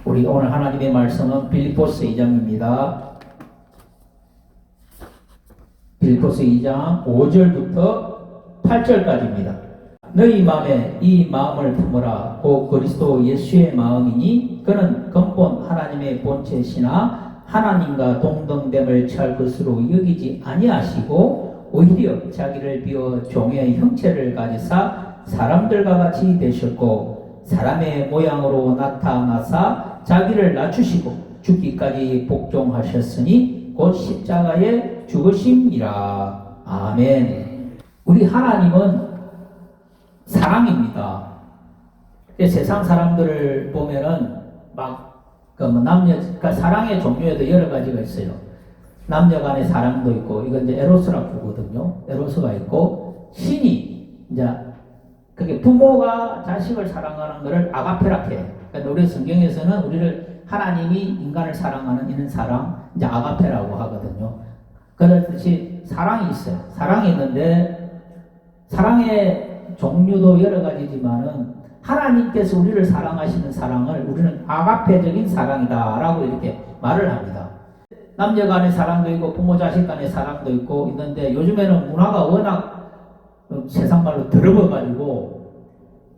우리 오늘 하나님의 말씀은 빌립보서 2장입니다. 빌립보서 2장 5절부터 8절까지입니다. 너희 마음에 이 마음을 품으라. 곧 그리스도 예수의 마음이니 그는 근본 하나님의 본체시나 하나님과 동등됨을 취할 것으로 여기지 아니하시고 오히려 자기를 비워 종의 형체를 가지사 사람들과 같이 되셨고 아담의 모양으로 나타나사 자기를 낮추시고 죽기까지 복종하셨으니 곧 십자가에 죽으심이라. 아멘. 우리 하나님은 사랑입니다. 세상 사람들을 보면은 그러니까 사랑의 종류에도 여러 가지가 있어요. 남녀 간의 사랑도 있고, 이건 이제 에로스라고 부르거든요. 에로스가 있고, 신이, 이제, 그게 부모가 자식을 사랑하는 것을 아가페라고 해요. 그러니까 우리 성경에서는 우리를 하나님이 인간을 사랑하는 이런 사랑, 이제 아가페라고 하거든요. 그렇듯이 사랑이 있어요. 사랑이 있는데, 사랑의 종류도 여러 가지지만은, 하나님께서 우리를 사랑하시는 사랑을 우리는 아가페적인 사랑이다라고 이렇게 말을 합니다. 남녀 간의 사랑도 있고 부모 자식 간의 사랑도 있고 있는데 요즘에는 문화가 워낙 세상 말로 더러워가지고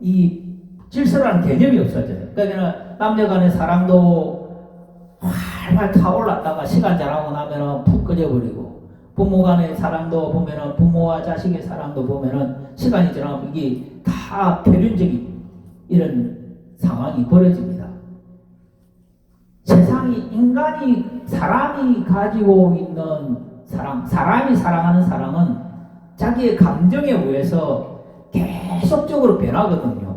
이 질서라는 개념이 없어져요. 그러니까 남녀 간의 사랑도 활활 타올랐다가 시간 지나고 나면은 푹 꺼져버리고 부모 간의 사랑도 보면은 부모와 자식의 사랑도 보면은 시간이 지나면 이게 다 표륜적인 이런 상황이 벌어집니다. 세상이 사람이 가지고 있는 사람이 사랑하는 사랑은 자기의 감정에 의해서 계속적으로 변하거든요.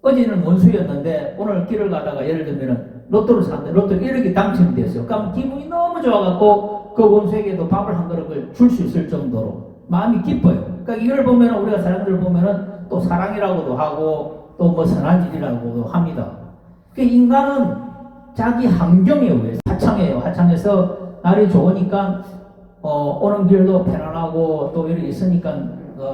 어제는 원수였는데 오늘 길을 가다가 예를 들면 로또를 샀는데 로또 1억이 당첨이 됐어요. 그럼 기분이 너무 좋아갖고 그 원수에게도 밥을 한 그릇을 줄 수 있을 정도로 마음이 기뻐요. 그러니까 이걸 보면 우리가 사람들을 보면은 또 사랑이라고도 하고 또 뭐 선한 일이라고도 합니다. 그 인간은 자기 환경에 의해서 하청해요. 하청해서 날이 좋으니까 오는 길도 편안하고 또 이렇게 있으니까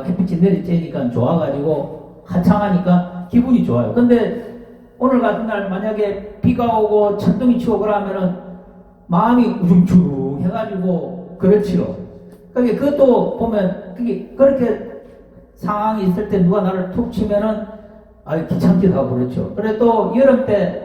햇빛이 내리쬐니까 좋아가지고 하청하니까 기분이 좋아요. 근데 오늘 같은 날 만약에 비가 오고 천둥이 치고 그러면은 마음이 우중충 해가지고 그렇지요. 그러니까 그것도 보면 그게 그렇게 상황이 있을 때 누가 나를 툭 치면은 귀찮기도 하고 그렇죠. 그래 또 여름 때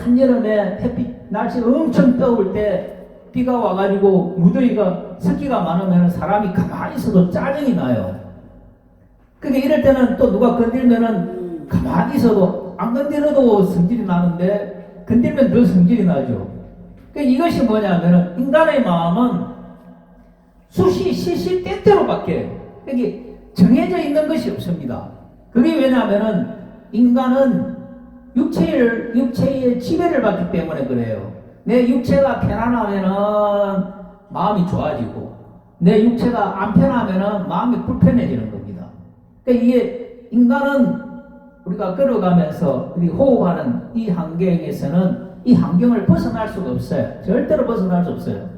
한여름에 햇빛 날씨 엄청 더울 때 비가 와가지고 무더위가 습기가 많으면 사람이 가만히 있어도 짜증이 나요. 그게 이럴 때는 또 누가 건들면은 가만히 있어도 안 건드려도 성질이 나는데 건들면 더 성질이 나죠. 이것이 뭐냐면은 인간의 마음은 시시때때로 바뀌어요. 이게 정해져 있는 것이 없습니다. 그게 왜냐하면은 인간은 육체의 지배를 받기 때문에 그래요. 내 육체가 편안하면은 마음이 좋아지고 내 육체가 안 편하면은 마음이 불편해지는 겁니다. 그러니까 이게 인간은 우리가 걸어가면서 우리 호흡하는 이 환경에서는 이 환경을 벗어날 수가 없어요. 절대로 벗어날 수 없어요.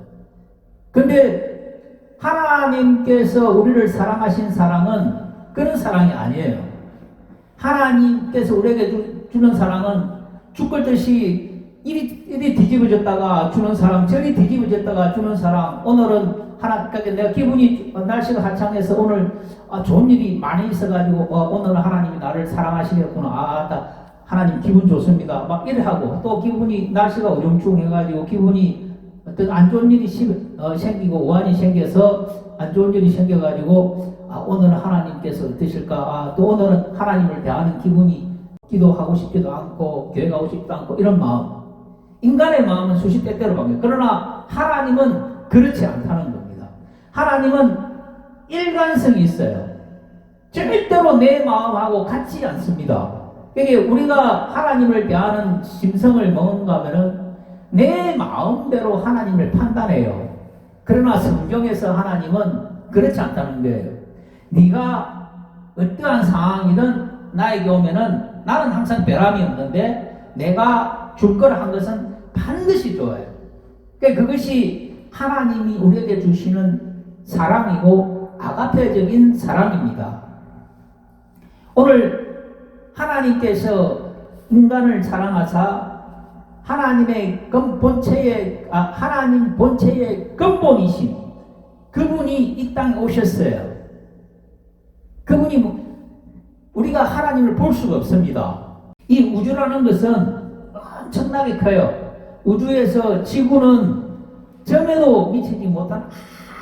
근데 하나님께서 우리를 사랑하신 사랑은 그런 사랑이 아니에요. 하나님께서 우리에게 주는 사랑은 죽을 듯이 이리 뒤집어졌다가 주는 사랑, 저리 뒤집어졌다가 주는 사랑. 오늘은 그러니까 내가 기분이 날씨가 화창해서 오늘 좋은 일이 많이 있어가지고 오늘은 하나님이 나를 사랑하시겠구나. 하나님 기분 좋습니다. 막 이래 하고 또 기분이 날씨가 우중충해가지고 기분이 어떤 안 좋은 일이 생기고 오한이 생겨서 안 좋은 일이 생겨가지고 오늘은 하나님께서 어떠실까? 또 오늘은 하나님을 대하는 기분이 기도하고 싶지도 않고 교회 가고 싶지도 않고 이런 마음. 인간의 마음은 수시때때로 바뀌어요. 그러나 하나님은 그렇지 않다는 겁니다. 하나님은 일관성이 있어요. 절대로 내 마음하고 같지 않습니다. 그러니까 우리가 하나님을 대하는 심성을 뭔가 하면은 내 마음대로 하나님을 판단해요. 그러나 성경에서 하나님은 그렇지 않다는 거예요. 네가 어떠한 상황이든 나에게 오면은 나는 항상 변함이 없는데 내가 줄 걸 한 것은 반드시 줘요. 그러니까 그것이 하나님이 우리에게 주시는 사랑이고 아가페적인 사랑입니다. 오늘 하나님께서 인간을 사랑하사 하나님의 하나님 본체의 근본이신 그분이 이 땅에 오셨어요. 그분이 우리가 하나님을 볼 수가 없습니다. 이 우주라는 것은 엄청나게 커요. 우주에서 지구는 점에도 미치지 못한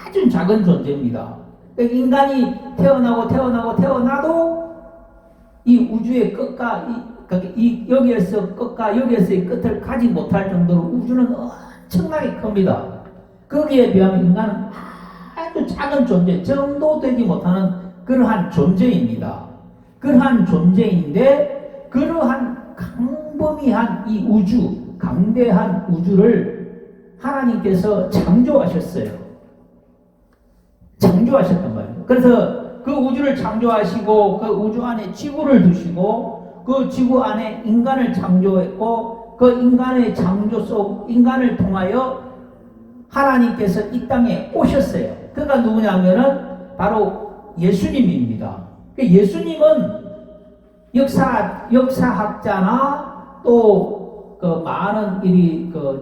아주 작은 존재입니다. 인간이 태어나도 이 우주의 끝과 여기에서 끝과 여기에서의 끝을 가지 못할 정도로 우주는 엄청나게 큽니다. 거기에 비하면 인간은 아주 작은 존재, 정도 되지 못하는 그러한 존재입니다. 그러한 존재인데 그러한 광범위한 이 우주, 강대한 우주를 하나님께서 창조하셨어요. 창조하셨단 말이에요. 그래서 그 우주를 창조하시고 그 우주 안에 지구를 두시고 그 지구 안에 인간을 창조했고 그 인간의 창조 속 인간을 통하여 하나님께서 이 땅에 오셨어요. 그가 누구냐면은 바로 예수님입니다. 예수님은 역사학자나 또 그 많은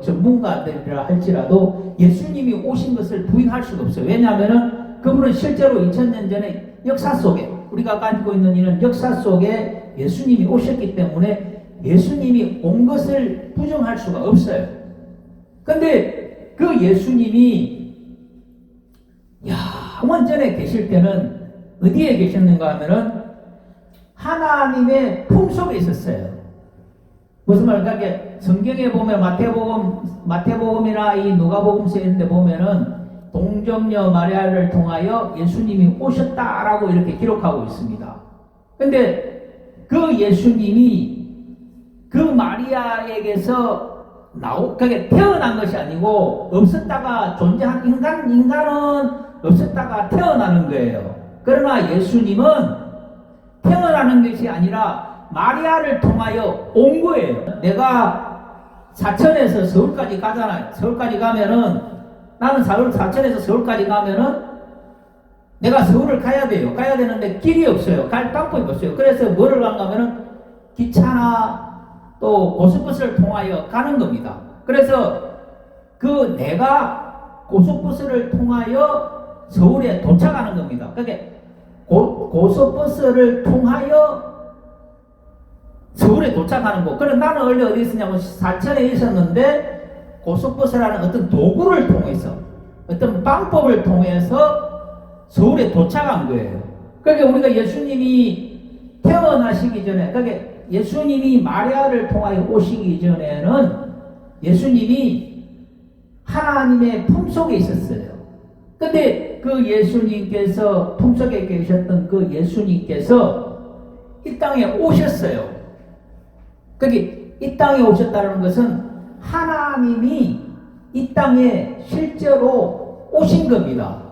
전문가들이라 할지라도 예수님이 오신 것을 부인할 수가 없어요. 왜냐하면은 그분은 실제로 2000년 전에 역사 속에 우리가 가지고 있는 이런 역사 속에 예수님이 오셨기 때문에 예수님이 온 것을 부정할 수가 없어요. 근데 그 예수님이 영원 전에 계실 때는 어디에 계셨는가 하면은 하나님의 품속에 있었어요. 무슨 말일까? 성경에 보면 마태복음이나 이 누가복음서에 있는데 보면은 동정녀 마리아를 통하여 예수님이 오셨다라고 이렇게 기록하고 있습니다. 근데 그 예수님이 그 마리아에게서 태어난 것이 아니고 없었다가 존재한 인간은 없었다가 태어나는 거예요. 그러나 예수님은 태어나는 것이 아니라 마리아를 통하여 온 거예요. 내가 사천에서 서울까지 가잖아요. 서울까지 가면은 나는 사천에서 서울까지 가면은 내가 서울을 가야 돼요. 가야 되는데 길이 없어요. 갈 방법이 없어요. 그래서 뭐를 가면은 기차나 또 고속버스를 통하여 가는 겁니다. 그래서 내가 고속버스를 통하여 서울에 도착하는 겁니다. 그러니까 고속버스를 통하여 서울에 도착하는 거. 그럼 나는 원래 어디 있었냐면 사천에 있었는데 고속버스라는 어떤 도구를 통해서 어떤 방법을 통해서 서울에 도착한 거예요. 그러니까 우리가 예수님이 태어나시기 전에, 그러니까 예수님이 마리아를 통하여 오시기 전에는 예수님이 하나님의 품속에 있었어요. 근데 그 예수님께서 품속에 계셨던 그 예수님께서 이 땅에 오셨어요. 이 땅에 오셨다는 것은 하나님이 이 땅에 실제로 오신 겁니다.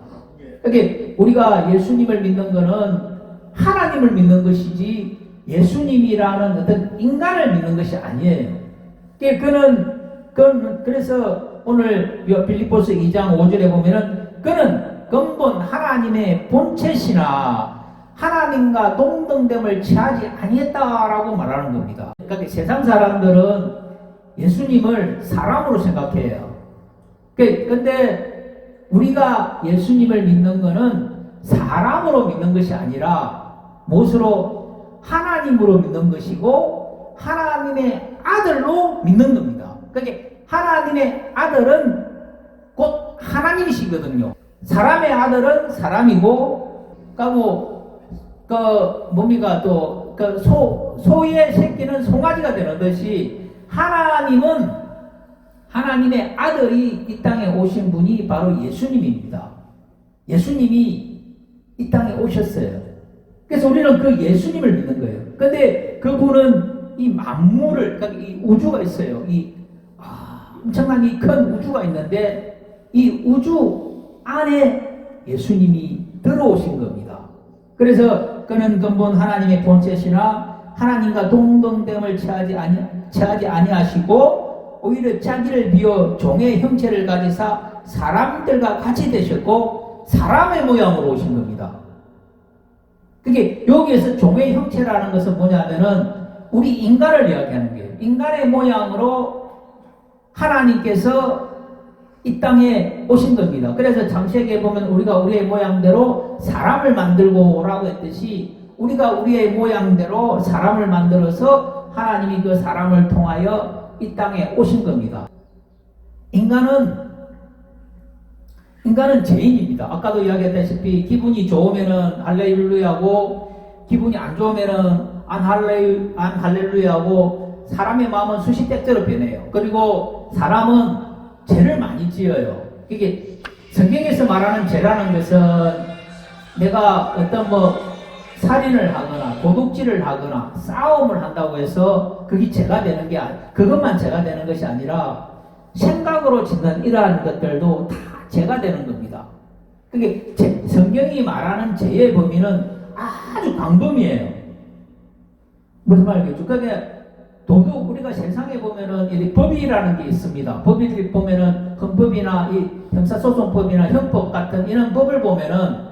우리가 예수님을 믿는 것은 하나님을 믿는 것이지 예수님이라는 어떤 인간을 믿는 것이 아니에요. 그래서 오늘 빌립보서 2장 5절에 보면은 그는 근본 하나님의 본체시나 하나님과 동등됨을 취하지 아니했다라고 말하는 겁니다. 그러니까 세상 사람들은 예수님을 사람으로 생각해요. 근데 우리가 예수님을 믿는 것은 사람으로 믿는 것이 아니라 무엇으로? 하나님으로 믿는 것이고 하나님의 아들로 믿는 겁니다. 그러니까 하나님의 아들은 곧 하나님이시거든요. 사람의 아들은 사람이고, 소의 새끼는 송아지가 되는 듯이 하나님은 하나님의 아들이 이 땅에 오신 분이 바로 예수님입니다. 예수님이 이 땅에 오셨어요. 그래서 우리는 그 예수님을 믿는 거예요. 근데 그분은 이 만물을, 그러니까 이 우주가 있어요. 엄청난 이 큰 우주가 있는데 이 우주 안에 예수님이 들어오신 겁니다. 그래서 그는 근본 하나님의 본체시나 하나님과 동등됨을 취하지 아니하시고 오히려 자기를 비워 종의 형체를 가지사 사람들과 같이 되셨고 사람의 모양으로 오신 겁니다. 그게 여기에서 종의 형체라는 것은 뭐냐면은 우리 인간을 이야기하는 거예요. 인간의 모양으로 하나님께서 이 땅에 오신 겁니다. 그래서 창세기에 보면 우리가 우리의 모양대로 사람을 만들고 라고 했듯이 우리가 우리의 모양대로 사람을 만들어서 하나님이 그 사람을 통하여 이 땅에 오신 겁니다. 인간은 죄인입니다. 아까도 이야기했다시피 기분이 좋으면은 할렐루야고 기분이 안 좋으면은 안 할렐루야고 사람의 마음은 수시대대로 변해요. 그리고 사람은 죄를 많이 지어요. 이게 성경에서 말하는 죄라는 것은 내가 어떤 살인을 하거나 도둑질을 하거나 싸움을 한다고 해서 그게 죄가 되는 게 그것만 죄가 되는 것이 아니라 생각으로 짓는 이러한 것들도 다 죄가 되는 겁니다. 그게 성경이 말하는 죄의 범위는 아주 광범위해요. 무슨 말이겠죠? 그게 도둑 우리가 세상에 보면은 이 법이라는 게 있습니다. 법이 보면은 헌법이나 이 형사소송법이나 형법 같은 이런 법을 보면은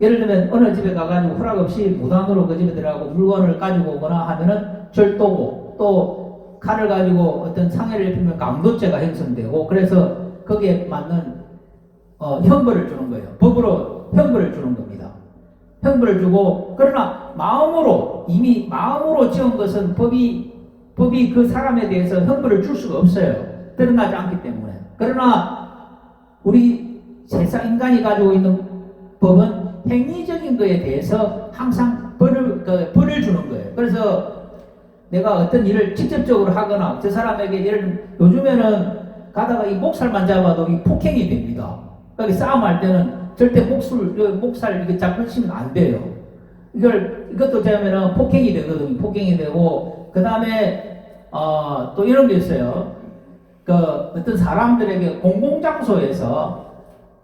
예를 들면 어느 집에 가가지고 허락 없이 무단으로 그 집에 들어가고 물건을 가지고 오거나 하면은 절도고 또 칼을 가지고 어떤 상해를 입히면 강도죄가 형성되고 그래서 거기에 맞는 형벌을 주는 거예요. 법으로 형벌을 주는 겁니다. 형벌을 주고 그러나 이미 마음으로 지은 것은 법이 그 사람에 대해서 형벌을 줄 수가 없어요. 드러나지 않기 때문에. 그러나 우리 세상 인간이 가지고 있는 법은 행위적인 것에 대해서 항상 벌을 주는 거예요. 그래서 내가 어떤 일을 직접적으로 하거나 저 사람에게 요즘에는 가다가 이 목살만 잡아도 이 폭행이 됩니다. 그러니까 싸움할 때는 절대 목살 이렇게 잡고 치면 안 돼요. 이것도 되면은 폭행이 되거든요. 폭행이 되고, 그 다음에, 또 이런 게 있어요. 어떤 사람들에게 공공장소에서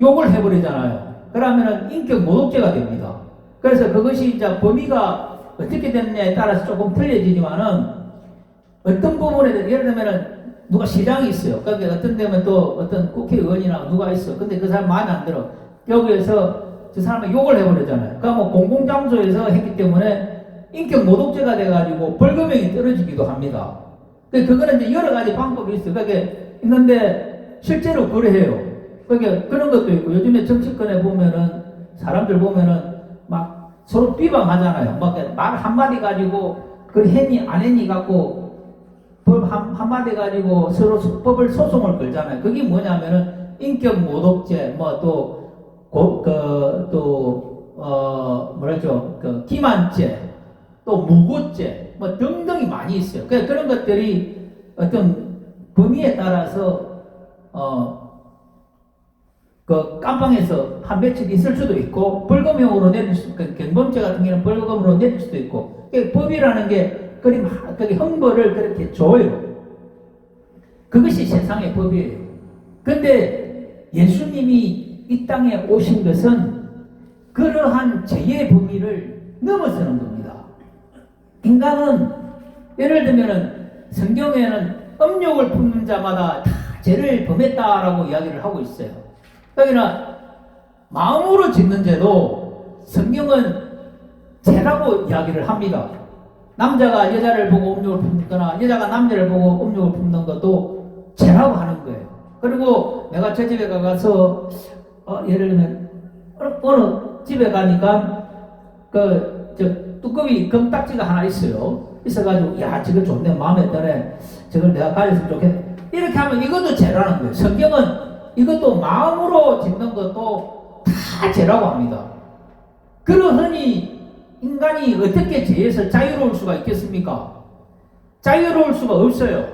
욕을 해버리잖아요. 그러면은 인격 모독죄가 됩니다. 그래서 그것이 이제 범위가 어떻게 됐냐에 따라서 조금 틀려지지만은 어떤 부분에 대해서 예를 들면은 누가 시장이 있어요. 그러니까 어떤 데면 또 어떤 국회의원이나 누가 있어. 근데 그 사람 마음에 안 들어. 여기에서 저 사람을 욕을 해버리잖아요. 그러니까 공공장소에서 했기 때문에 인격 모독죄가 돼가지고 벌금형이 떨어지기도 합니다. 그거는 이제 여러 가지 방법이 있어요. 그러니까 있는데 실제로 그래요. 그러니까 그런 것도 있고 요즘에 정치권에 보면은 사람들 보면은 막 서로 비방하잖아요. 막 말 한마디 가지고 그걸 했니 안 했니 갖고 법 한마디 가지고 서로 법을 소송을 걸잖아요. 그게 뭐냐면은 인격 모독죄 기만죄 또 무고죄 등등이 많이 있어요. 그런 것들이 어떤 범위에 따라서 깜빵에서 한 며칠 있을 수도 있고 벌금형으로 내릴 경범죄 같은 경우는 벌금으로 내릴 수도 있고 법이라는 게 형벌을 그렇게 줘요. 그것이 세상의 법이에요. 근데 예수님이 이 땅에 오신 것은 그러한 죄의 범위를 넘어서는 겁니다. 인간은 예를 들면은 성경에는 음욕을 품는 자마다 다 죄를 범했다라고 이야기를 하고 있어요. 그러니까 마음으로 짓는 죄도 성경은 죄라고 이야기를 합니다. 남자가 여자를 보고 음욕을 품거나 여자가 남자를 보고 음욕을 품는 것도 죄라고 하는 거예요. 그리고 내가 저 집에 가서 예를 들면 어느 집에 가니까 뚜껑이 금딱지가 하나 있어요. 있어가지고 야 저거 좋네 마음에 드네 저걸 내가 가졌으면 좋겠네 이렇게 하면 이것도 죄라는 거예요. 성경은 이것도 마음으로 짓는 것도 다 죄라고 합니다. 그러하니 인간이 어떻게 죄에서 자유로울 수가 있겠습니까? 자유로울 수가 없어요.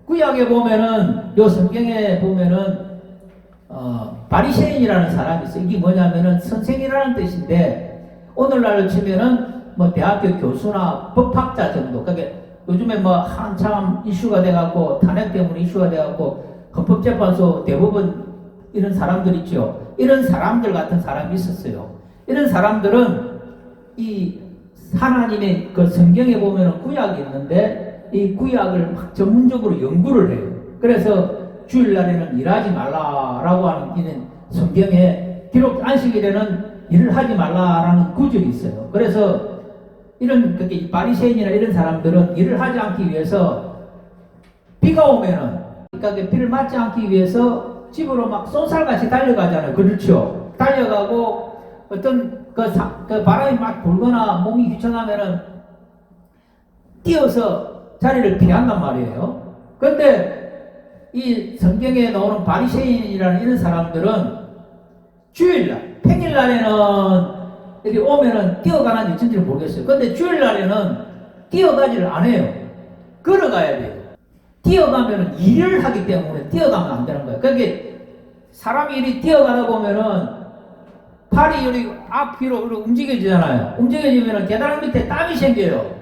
구약에 보면은 요 성경에 보면은 바리새인이라는 사람이 있어요. 이게 뭐냐면은 선생이라는 뜻인데 오늘날로 치면은 대학교 교수나 법학자 정도. 그러니까 요즘에 한참 이슈가 돼갖고 탄핵 때문에 이슈가 돼갖고 헌법재판소 대법원 이런 사람들 있죠. 이런 사람들 같은 사람이 있었어요. 이런 사람들은 이 하나님의 그 성경에 보면은 구약이 있는데 이 구약을 막 전문적으로 연구를 해요. 그래서 주일날에는 일하지 말라라고 하는 이는 성경에 기록 안식일에는 일을 하지 말라라는 구절이 있어요. 그래서 이런 그렇게 바리새인이나 이런 사람들은 일을 하지 않기 위해서 비가 오면은 그러니까 비를 맞지 않기 위해서 집으로 막 쏜살같이 달려가잖아요. 그렇죠? 달려가고 어떤 그 바람이 막 불거나 몸이 귀찮으면은 뛰어서 자리를 피한단 말이에요. 그런데 이 성경에 나오는 바리새인이라는 이런 사람들은 주일날, 평일날에는 여기 오면은 뛰어가는지 어쩐지를 모르겠어요. 근데 주일날에는 뛰어가지를 안 해요. 걸어가야 돼요. 뛰어가면은 일을 하기 때문에 뛰어가면 안 되는 거예요. 그러니까 사람이 이리 뛰어가다 보면은 팔이 여기 앞뒤로 움직여지잖아요. 움직여지면은 계단 밑에 땀이 생겨요.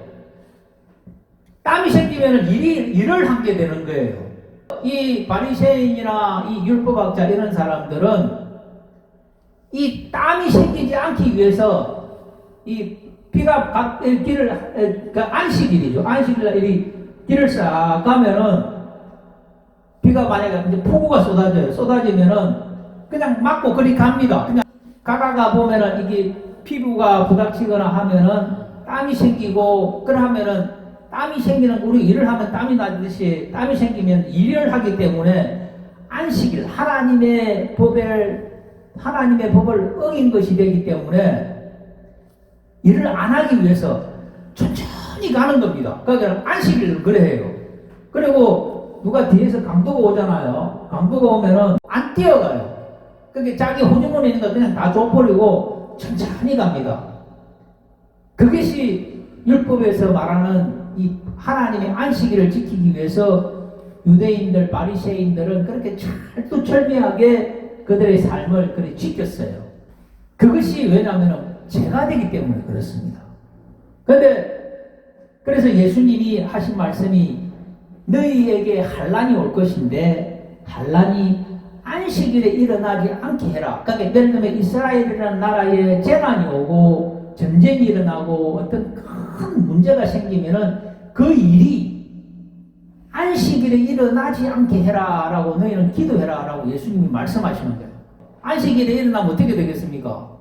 땀이 생기면은 일을 하게 되는 거예요. 이 바리새인이나 이 율법학자 이런 사람들은 이 땀이 생기지 않기 위해서 이 비가 길을 그 안식일이죠. 안식일날 이 길을 싹 가면은 비가 만약에 이제 폭우가 쏟아지면은 그냥 맞고 그리 갑니다. 그냥 가다가 보면은 이게 피부가 부닥치거나 하면은 땀이 생기고 그러면은 땀이 생기는 우리 일을 하면 땀이 나듯이 땀이 생기면 일을 하기 때문에 안식일 하나님의 법을 어긴 것이 되기 때문에 일을 안 하기 위해서 천천히 가는 겁니다. 그러니까 안식일을 그래 해요. 그리고 누가 뒤에서 강도가 오잖아요. 강도가 오면은 안 뛰어가요. 그게 자기 호주머니에 있는 거 그냥 다 줘버리고 천천히 갑니다. 그것이 율법에서 말하는 이 하나님의 안식일을 지키기 위해서 유대인들, 바리새인들은 그렇게 철두철미하게 그들의 삶을 그렇게 지켰어요. 그것이 왜냐하면 죄가 되기 때문에 그렇습니다. 그래서 예수님이 하신 말씀이 너희에게 환난이 올 것인데 환난이 안식일에 일어나지 않게 해라. 그러니까 예를 들면 이스라엘이라는 나라에 재난이 오고 전쟁이 일어나고 어떤 큰 문제가 생기면은 그 일이 안식일에 일어나지 않게 해라 라고 너희는 기도해라 라고 예수님이 말씀하시는 거예요. 안식일에 일어나면 어떻게 되겠습니까?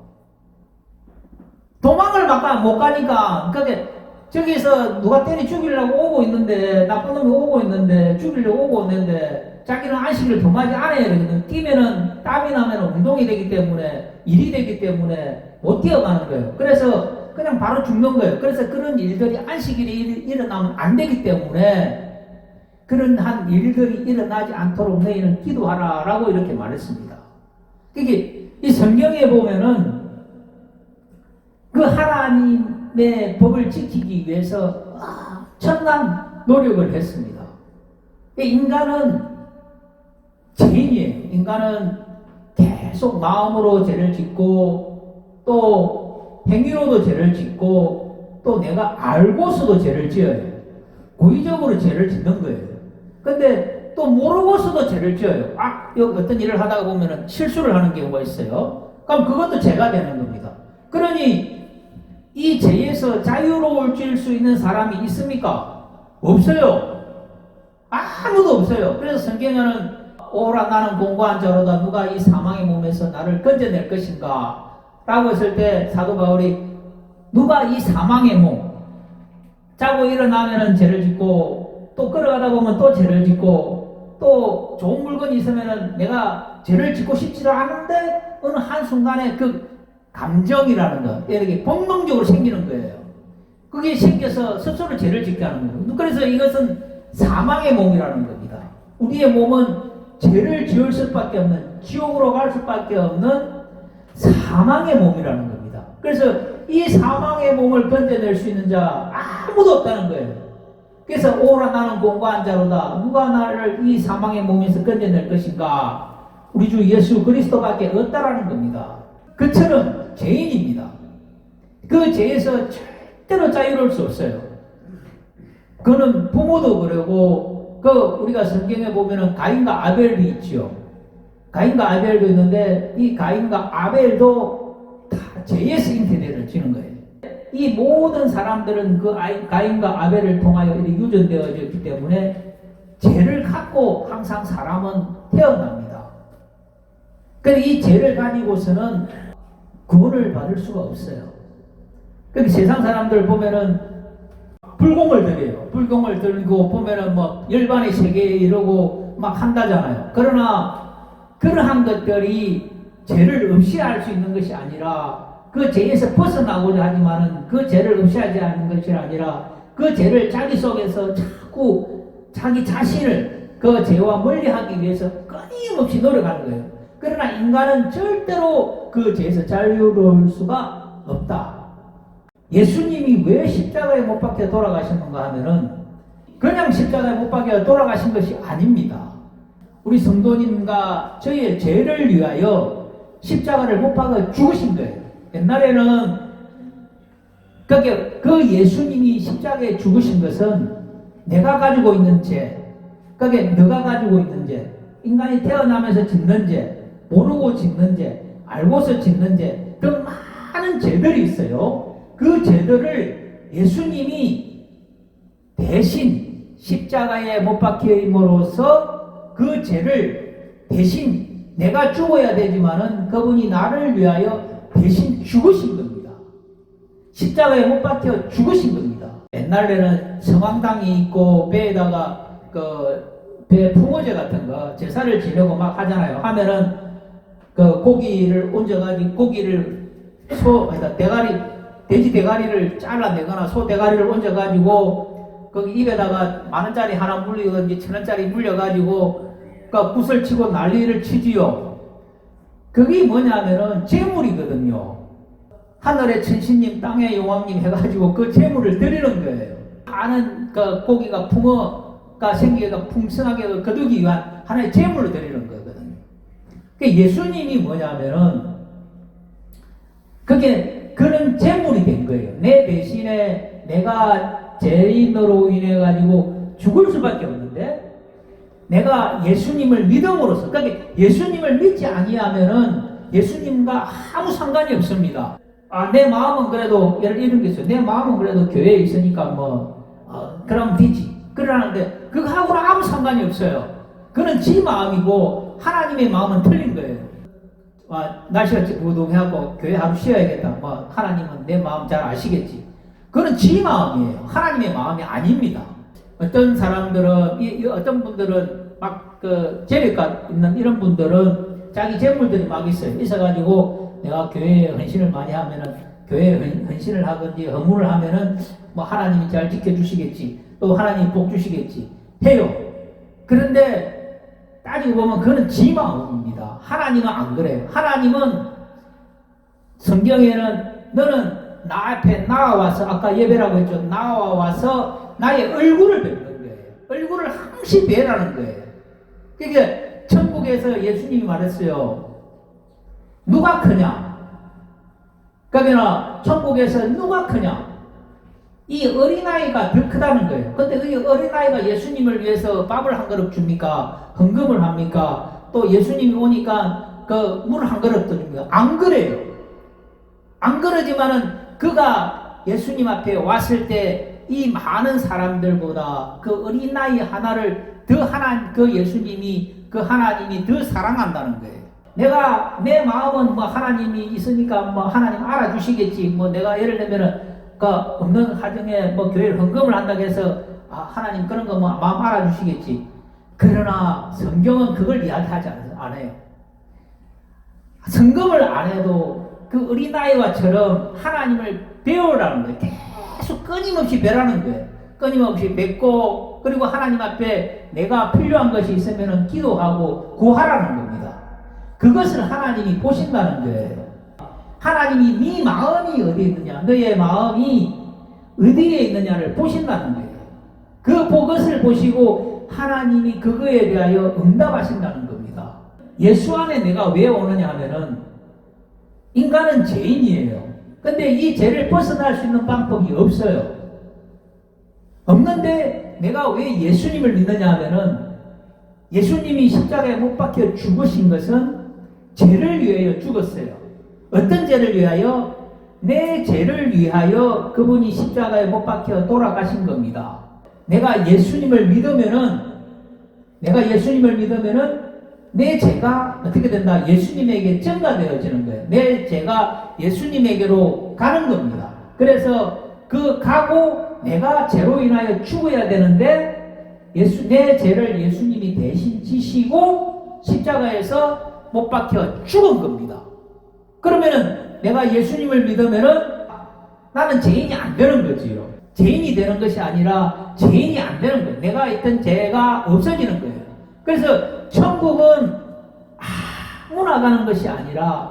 도망을 못 가니까 그러니까 저기서 누가 때려 죽이려고 오고 있는데 나쁜 놈이 오고 있는데 죽이려고 오고 있는데 자기는 안식일을 범하지 않아야 되거든요. 뛰면은 땀이 나면 운동이 되기 때문에 일이 되기 때문에 못 뛰어가는 거예요. 그래서 그냥 바로 죽는 거예요. 그래서 그런 일들이 안식일에 일어나면 안 되기 때문에 그런 한 일들이 일어나지 않도록 너희는 기도하라 라고 이렇게 말했습니다. 이게 이 성경에 보면은 그 하나님의 법을 지키기 위해서 엄청난 노력을 했습니다. 인간은 죄인이에요. 인간은 계속 마음으로 죄를 짓고 또 행위로도 죄를 짓고 또 내가 알고서도 죄를 지어요. 고의적으로 죄를 짓는 거예요. 근데 또 모르고서도 죄를 지어요. 여기 어떤 일을 하다가 보면은 실수를 하는 경우가 있어요. 그럼 그것도 죄가 되는 겁니다. 그러니 이 죄에서 자유로워질 수 있는 사람이 있습니까? 없어요. 아무도 없어요. 그래서 성경에는 오라 나는 공고한 자로다 누가 이 사망의 몸에서 나를 건져낼 것인가 라고 했을 때 사도 바울이 누가 이 사망의 몸 자고 일어나면은 죄를 짓고 또 걸어가다 보면 또 죄를 짓고 또 좋은 물건이 있으면은 내가 죄를 짓고 싶지도 않은데 어느 한순간에 그 감정이라는 거 이렇게 본능적으로 생기는 거예요. 그게 생겨서 스스로 죄를 짓게 하는 거예요. 그래서 이것은 사망의 몸이라는 겁니다. 우리의 몸은 죄를 지을 수밖에 없는 지옥으로 갈 수밖에 없는 사망의 몸이라는 겁니다. 그래서 이 사망의 몸을 건져낼 수 있는 자 아무도 없다는 거예요. 그래서 오라 나는 공고한 자로다 누가 나를 이 사망의 몸에서 건져낼 것인가 우리 주 예수 그리스도밖에 없다라는 겁니다. 그처럼 죄인입니다. 그 죄에서 절대로 자유로울 수 없어요. 그는 부모도 그러고 우리가 성경에 보면은 가인과 아벨도 있죠. 가인과 아벨도 있는데 이 가인과 아벨도 다 죄에서 잉태를 지는 거예요. 이 모든 사람들은 그 가인과 아벨을 통하여 유전되어졌기 때문에 죄를 갖고 항상 사람은 태어납니다. 그런데 이 죄를 가지고서는 구원을 받을 수가 없어요. 그 세상 사람들 보면은 불공을 드려요. 불공을 들고 보면은 뭐 열반의 세계 이러고 막 한다잖아요. 그러나 그러한 것들이 죄를 없이할 수 있는 것이 아니라 그 죄에서 벗어나고자 하지만은 그 죄를 없이하지 않는 것이 아니라 그 죄를 자기 속에서 자꾸 자기 자신을 그 죄와 멀리하기 위해서 끊임없이 노력하는 거예요. 그러나 인간은 절대로 그 죄에서 자유로울 수가 없다. 예수님이 왜 십자가에 못 박혀 돌아가셨는가 하면은 그냥 십자가에 못 박혀 돌아가신 것이 아닙니다. 우리 성도님과 저희의 죄를 위하여 십자가를 못 박아 죽으신 거예요. 옛날에는 그 예수님이 십자가에 죽으신 것은 내가 가지고 있는 죄, 너가 가지고 있는 죄, 인간이 태어나면서 짓는 죄, 모르고 짓는 죄, 알고서 짓는 죄, 등 많은 죄들이 있어요. 그 죄들을 예수님이 대신 십자가에 못 박힘으로써 그 죄를 대신 내가 죽어야 되지만은 그분이 나를 위하여 대신 죽으신 겁니다. 십자가에 못 박혀 죽으신 겁니다. 옛날에는 성황당이 있고 배에다가 배 풍어제 같은 거 제사를 지내고 막 하잖아요. 하면은 그 고기를 얹어가지고 고기를 돼지 대가리를 잘라내거나 소 대가리를 얹어가지고 거기 입에다가 10,000원짜리 하나 물리든지 1,000원짜리 물려가지고 그 굿을 치고 난리를 치지요. 그게 뭐냐면은 재물이거든요. 하늘의 천신님, 땅의 용왕님 해가지고 그 재물을 드리는 거예요. 많은 그 고기가 풍어가 생기가 풍성하게 거두기 위한 하나의 재물을 드리는 거거든요. 예수님이 뭐냐면은 그런 재물이 된 거예요. 내 대신에 내가 죄인으로 인해 가지고 죽을 수밖에 없는데 내가 예수님을 믿음으로써 예수님을 믿지 아니하면은 예수님과 아무 상관이 없습니다. 내 마음은 그래도 이런 게 있어요. 내 마음은 그래도 교회에 있으니까 그럼 되지. 그러는데 그거하고는 아무 상관이 없어요. 그는 지 마음이고 하나님의 마음은 틀린 거예요. 날씨가 무동해갖고 교회 하루 쉬어야겠다. 하나님은 내 마음 잘 아시겠지. 그건 지 마음이에요. 하나님의 마음이 아닙니다. 어떤 사람들은, 어떤 분들은 재력가 있는 이런 분들은 자기 재물들이 막 있어요. 있어가지고 내가 교회에 헌신을 많이 하면은, 교회에 헌신을 하든지 헌물을 하면은 하나님이 잘 지켜주시겠지. 또 하나님이 복 주시겠지. 해요. 그런데 따지고 보면 그는 지 마음입니다. 하나님은 안 그래요. 하나님은 성경에는 너는 나 앞에 나와서 아까 예배라고 했죠. 나와서 나의 얼굴을 뵙는 거예요. 얼굴을 항시 뵈라는 거예요. 그게 천국에서 예수님이 말했어요. 누가 크냐? 그러면 천국에서 누가 크냐? 이 어린아이가 더 크다는 거예요. 근데 이 어린아이가 예수님을 위해서 밥을 한 그릇 줍니까? 헌금을 합니까? 또 예수님이 오니까 그 물 한 그릇 더 줍니까? 안 그래요. 안 그러지만은 그가 예수님 앞에 왔을 때 이 많은 사람들보다 그 어린아이 하나를 그 예수님이 그 하나님이 더 사랑한다는 거예요. 내 마음은 하나님이 있으니까 하나님 알아주시겠지. 내가 예를 들면은 없는 가정에 교회를 헌금을 한다고 해서 하나님 그런 거 마음 알아주시겠지. 그러나 성경은 그걸 이야기하지 않아요. 성금을 안 해도 그 어린아이와처럼 하나님을 배우라는 거예요. 계속 끊임없이 배라는 거예요. 끊임없이 뵙고 그리고 하나님 앞에 내가 필요한 것이 있으면 기도하고 구하라는 겁니다. 그것을 하나님이 보신다는 거예요. 하나님이 네 마음이 어디에 있느냐, 너의 마음이 어디에 있느냐를 보신다는 거예요. 그것을 보시고 하나님이 그거에 대하여 응답하신다는 겁니다. 예수 안에 내가 왜 오느냐 하면은 인간은 죄인이에요. 근데 이 죄를 벗어날 수 있는 방법이 없어요. 없는데 내가 왜 예수님을 믿느냐 하면은 예수님이 십자가에 못 박혀 죽으신 것은 죄를 위하여 죽었어요. 어떤 죄를 위하여? 내 죄를 위하여 그분이 십자가에 못 박혀 돌아가신 겁니다. 내가 예수님을 믿으면은 내 죄가 어떻게 된다? 예수님에게 전가되어지는 거예요. 내 죄가 예수님에게로 가는 겁니다. 그래서 그 가고 내가 죄로 인하여 죽어야 되는데 내 죄를 예수님이 대신 지시고 십자가에서 못 박혀 죽은 겁니다. 그러면은 내가 예수님을 믿으면은 나는 죄인이 안 되는 거지요. 죄인이 되는 것이 아니라 죄인이 안 되는 거예요. 내가 했던 죄가 없어지는 거예요. 그래서 천국은 아무나 가는 것이 아니라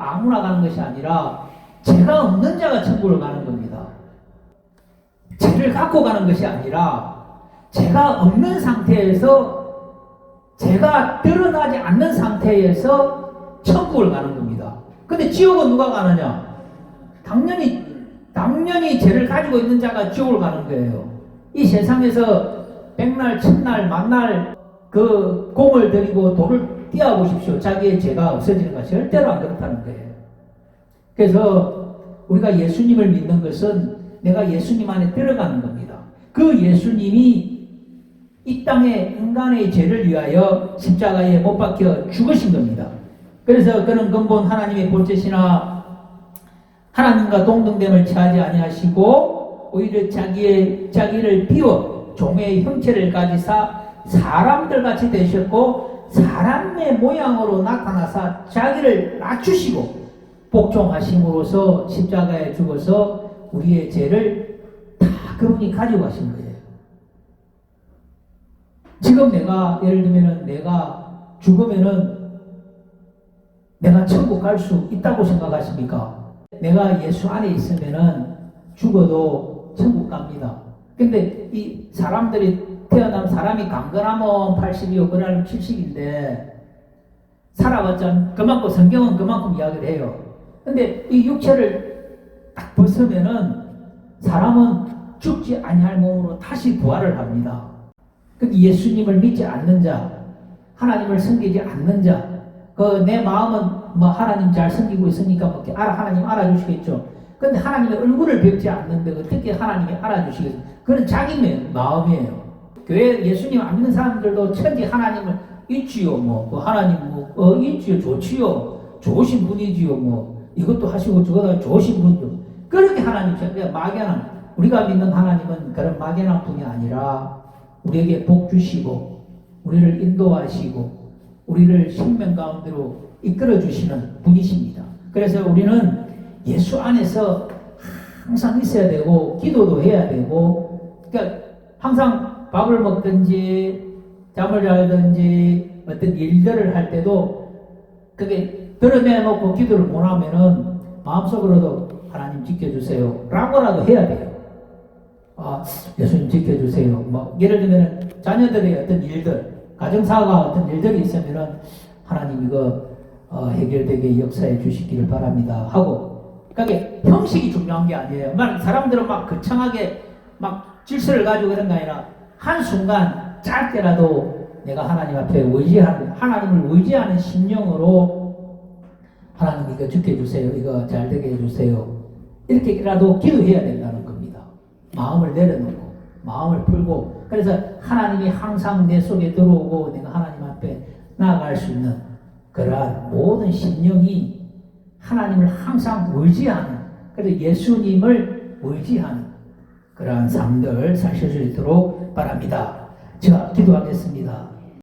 죄가 없는 자가 천국을 가는 겁니다. 죄를 갖고 가는 것이 아니라 죄가 없는 상태에서 죄가 드러나지 않는 상태에서 천국을 가는 겁니다. 근데 지옥은 누가 가느냐? 당연히 죄를 가지고 있는 자가 지옥을 가는 거예요. 이 세상에서 백날, 천날, 만날 그 공을 들이고 돌을 띄워보십시오. 자기의 죄가 없어지는 것이 절대로 안 그렇다는 거예요. 그래서 우리가 예수님을 믿는 것은 내가 예수님 안에 들어가는 겁니다. 그 예수님이 이 땅에 인간의 죄를 위하여 십자가에 못 박혀 죽으신 겁니다. 그래서 그는 근본 하나님의 본체시나 하나님과 동등됨을 취하지 아니하시고 오히려 자기를 비워 종의 형체를 가지사 사람들 같이 되셨고 사람의 모양으로 나타나사 자기를 낮추시고 복종하심으로써 십자가에 죽어서 우리의 죄를 다 그분이 가지고 가신 거예요. 지금 내가 예를 들면 내가 죽으면은 내가 천국 갈 수 있다고 생각하십니까? 내가 예수 안에 있으면은 죽어도 천국 갑니다. 근데 이 사람들이 태어나면 사람이 강건하면 80이고 그러면 70인데 살아봤자 그만큼 성경은 그만큼 이야기를 해요. 근데 이 육체를 딱 벗으면은 사람은 죽지 아니할 몸으로 다시 부활을 합니다. 근데 예수님을 믿지 않는 자, 하나님을 섬기지 않는 자, 내 마음은 뭐 하나님 잘 섬기고 있으니까 뭐 하나님 알아주시겠죠. 근데 하나님의 얼굴을 뵙지 않는데 어떻게 하나님이 알아주시겠어요? 그건 자기 마음이에요. 교회 예수님 안 믿는 사람들도 천지 하나님을 있지요. 하나님 있지요. 좋지요. 좋으신 분이지요. 이것도 하시고 저것도 좋으신 분이요. 그렇게 하나님 막연한 우리가 믿는 하나님은 그런 막연한 분이 아니라 우리에게 복 주시고 우리를 인도하시고 우리를 생명 가운데로 이끌어 주시는 분이십니다. 그래서 우리는 예수 안에서 항상 있어야 되고 기도도 해야 되고 그러니까 항상 밥을 먹든지 잠을 자든지 어떤 일들을 할 때도 그게 드러내놓고 기도를 못 하면은 마음속으로도 하나님 지켜주세요 라고라도 해야 돼요. 예수님 지켜주세요. 예를 들면 자녀들의 어떤 일들 가정사가 어떤 일들이 있으면은 하나님 이거 해결되게 역사해 주시기를 바랍니다 하고 그게 형식이 중요한 게 아니에요. 사람들은 막 거창하게 막 질서를 가지고 그런 게 아니라 한순간 짧게라도 내가 하나님 앞에 하나님을 의지하는 심령으로 하나님 이거 지켜주세요. 이거 잘 되게 해주세요. 이렇게라도 기도해야 된다는 겁니다. 마음을 내려놓고 마음을 풀고 그래서 하나님이 항상 내 속에 들어오고 내가 하나님 앞에 나아갈 수 있는 그러한 모든 심령이 하나님을 항상 의지하는 그래서 예수님을 의지하는 그러한 삶들 사실 수 있도록 바랍니다. 제가 기도하겠습니다.